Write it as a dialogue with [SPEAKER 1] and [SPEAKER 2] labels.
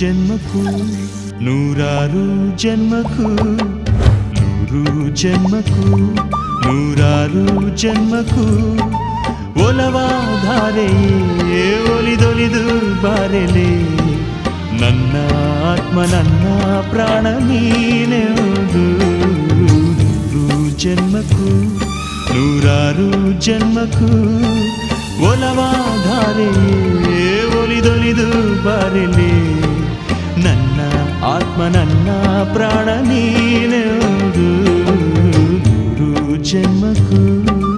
[SPEAKER 1] ಜನ್ಮಕ್ಕೂ ನೂರಾರು ಜನ್ಮಕ್ಕೂ ನೂರು ಜನ್ಮಕ್ಕೂ ನೂರಾರು ಜನ್ಮಕ್ಕೂ ಒಲವಾಧಾರೆಯೇ ಒಲಿದೊಲಿದು ಬಾರೆಲೆ ನನ್ನ ಆತ್ಮ ನನ್ನ ಪ್ರಾಣ ನೀನೆಂದು ನೂರು ಜನ್ಮಕ್ಕೂ ನೂರಾರು ಜನ್ಮಕ್ಕೂ ಒಲವಾಧಾರೆಯೇ ಒಲಿದೊಲಿದು ಬಾರೆಲೆ ನನ್ನ ಆತ್ಮ ನನ್ನ ಪ್ರಾಣ ನೀನೆಂದು ನೂರು ಜನ್ಮಕ್ಕೂ